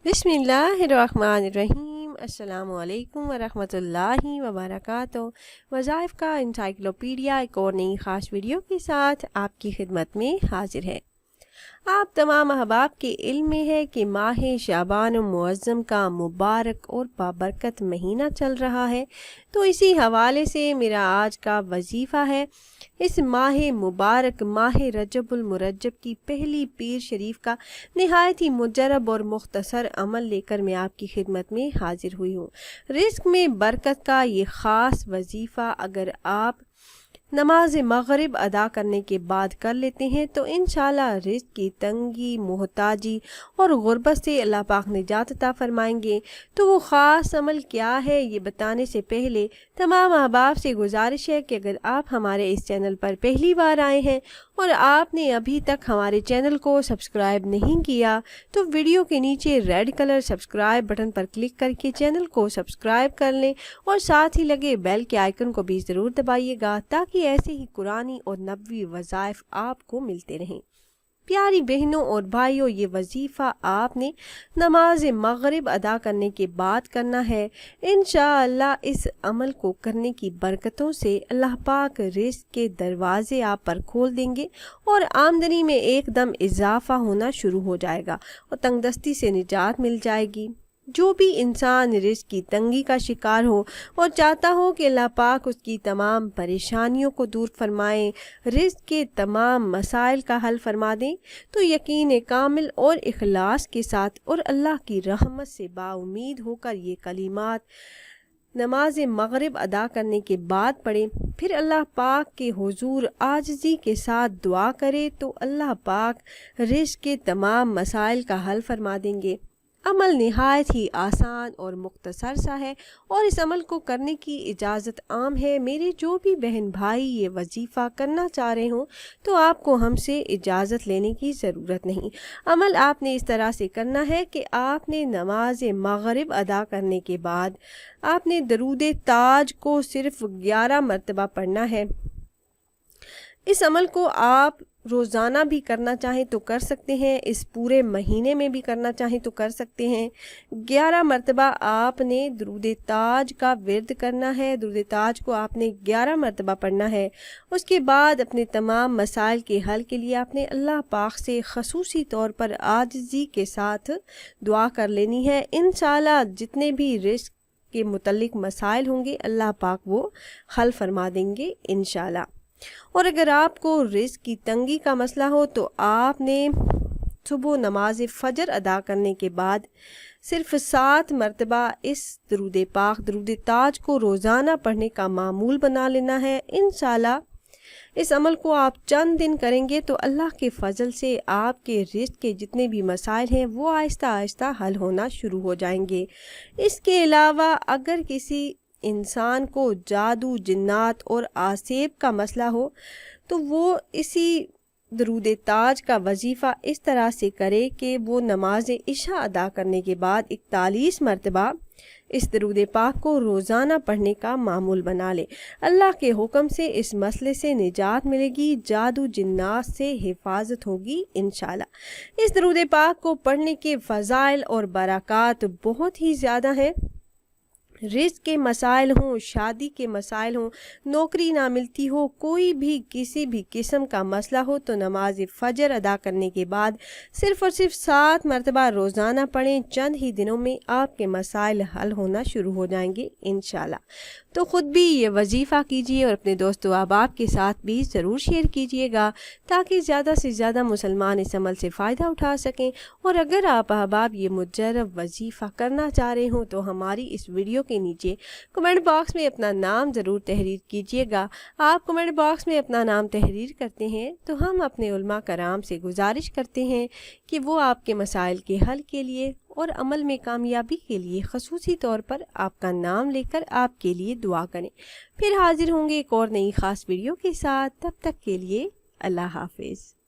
बिस्मिल्लाहिर्रहमानिर्रहीम। अस्सलामु अलैकुम वरहमतुल्लाहि वबरकातुहू। वज़ाइफ़ का इंसाइक्लोपीडिया एक और नई ख़ास वीडियो के साथ आपकी खिदमत में हाजिर है। आप तमाम अहबाब के इल्म में है कि माह शाबान मुअज़्ज़म का मुबारक और बाबरकत महीना चल रहा है, तो इसी हवाले से मेरा आज का वजीफ़ा है इस माह मुबारक माह रजबुल मुरज्जब की पहली पीर शरीफ का नहायत ही मुजरब और मुख्तसर अमल लेकर मैं आपकी खिदमत में हाजिर हुई हूँ। रिज़्क़ में बरकत का ये ख़ास वजीफ़ा अगर आप नमाज मग़रिब अदा करने के बाद कर लेते हैं तो इंशाअल्लाह रिज़्क़ की तंगी, मोहताजी और गुर्बत से अल्लाह पाक निजात अता फरमाएंगे। तो वो ख़ास अमल क्या है ये बताने से पहले तमाम अहबाब से गुजारिश है कि अगर आप हमारे इस चैनल पर पहली बार आए हैं और आपने अभी तक हमारे चैनल को सब्सक्राइब नहीं किया तो वीडियो के नीचे रेड कलर सब्सक्राइब बटन पर क्लिक करके चैनल को सब्सक्राइब कर लें और साथ ही लगे बेल के आइकन को भी ज़रूर दबाइएगा ताकि ऐसे ही कुरानी और नबवी वज़ाइफ़ आपको मिलते रहें। प्यारी बहनों और भाइयों, ये वजीफ़ा आपने नमाज मग़रिब अदा करने के बाद करना है। इंशाअल्लाह इस अमल को करने की बरकतों से अल्लाह पाक रिज़्क़ के दरवाज़े आप पर खोल देंगे और आमदनी में एकदम इजाफ़ा होना शुरू हो जाएगा और तंगदस्ती से निजात मिल जाएगी। जो भी इंसान रिज़्क़ की तंगी का शिकार हो और चाहता हो कि अल्लाह पाक उसकी तमाम परेशानियों को दूर फरमाएं, रिज़्क़ के तमाम मसाइल का हल फरमा दें, तो यकीन कामिल और इखलास के साथ और अल्लाह की रहमत से बाउमीद होकर ये कलिमात नमाज मग़रिब अदा करने के बाद पढ़ें। फिर अल्लाह पाक के हुजूर आजिज़ी के साथ दुआ करें तो अल्लाह पाक रिज़्क़ के तमाम मसाइल का हल फरमा देंगे। अमल निहायत ही आसान और मुख्तसर सा है और इस अमल को करने की इजाज़त आम है। मेरे जो भी बहन भाई ये वजीफ़ा करना चाह रहे हों तो आपको हमसे इजाज़त लेने की ज़रूरत नहीं। अमल आपने इस तरह से करना है कि आपने नमाज मग़रिब अदा करने के बाद आपने दरूद ताज को सिर्फ़ 11 मरतबा पढ़ना है। इस अमल को आप रोज़ाना भी करना चाहें तो कर सकते हैं, इस पूरे महीने में भी करना चाहें तो कर सकते हैं। 11 मरतबा आपने दरूद ताज का विर्द करना है। दरूद ताज को आपने 11 मरतबा पढ़ना है। उसके बाद अपने तमाम मसाइल के हल के लिए आपने अल्लाह पाक से ख़ुसूसी तौर पर आजिज़ी के साथ दुआ कर लेनी है। इंशाअल्लाह जितने भी रिज़्क़ के मुतल्लिक़ मसाइल होंगे अल्लाह पाक वो हल फरमा देंगे इंशाअल्लाह। और अगर आपको रिज़्क़ की तंगी का मसला हो तो आपने सुबह नमाज फ़जर अदा करने के बाद सिर्फ़ 7 मरतबा इस दरूद पाक दरूद ताज को रोज़ाना पढ़ने का मामूल बना लेना है। इंशाअल्लाह इस अमल को आप चंद दिन करेंगे तो अल्लाह के फ़ज़ल से आपके रिज़्क़ के जितने भी मसाइल हैं वो आहिस्ता आहिस्ता हल होना शुरू हो जाएंगे। इसके अलावा अगर किसी इंसान को जादू, जिन्नात और आसेब का मसला हो तो वो इसी दरूद ताज का वजीफ़ा इस तरह से करे कि वो नमाज इशा अदा करने के बाद 41 मरतबा इस दरूद पाक को रोज़ाना पढ़ने का मामूल बना ले। अल्लाह के हुक्म से इस मसले से निजात मिलेगी, जादू जिन्नात से हिफाजत होगी इंशाअल्लाह। इस दरूद पाक को पढ़ने के फ़ज़ाइल और बरक़ात बहुत ही ज़्यादा हैं। रिज़्क़ के मसाइल हों, शादी के मसाइल हों, नौकरी ना मिलती हो, कोई भी किसी भी किस्म का मसला हो तो नमाज फ़जर अदा करने के बाद सिर्फ़ और सिर्फ 7 मरतबा रोज़ाना पढ़ें। चंद ही दिनों में आपके मसाइल हल होना शुरू हो जाएंगे इंशाअल्लाह। तो ख़ुद भी ये वजीफ़ा कीजिए और अपने दोस्तों अहबाब के साथ भी ज़रूर शेयर कीजिएगा ताकि ज़्यादा से ज़्यादा मुसलमान इस अमल से फ़ायदा उठा सकें। और अगर आप अहबाब ये मुजर्रब वजीफ़ा करना चाह रहे हों तो हमारी इस वीडियो के नीचे कमेंट बॉक्स में अपना नाम ज़रूर तहरीर कीजिएगा। आप कमेंट बॉक्स में अपना नाम तहरीर करते हैं तो हम अपने उलमा कराम से गुजारिश करते हैं कि वो आपके मसाइल के हल के लिए और अमल में कामयाबी के लिए ख़ुसूसी तौर पर आपका नाम लेकर आपके लिए दुआ करें। फिर हाजिर होंगे एक और नई ख़ास वीडियो के साथ। तब तक के लिए अल्लाह हाफिज़।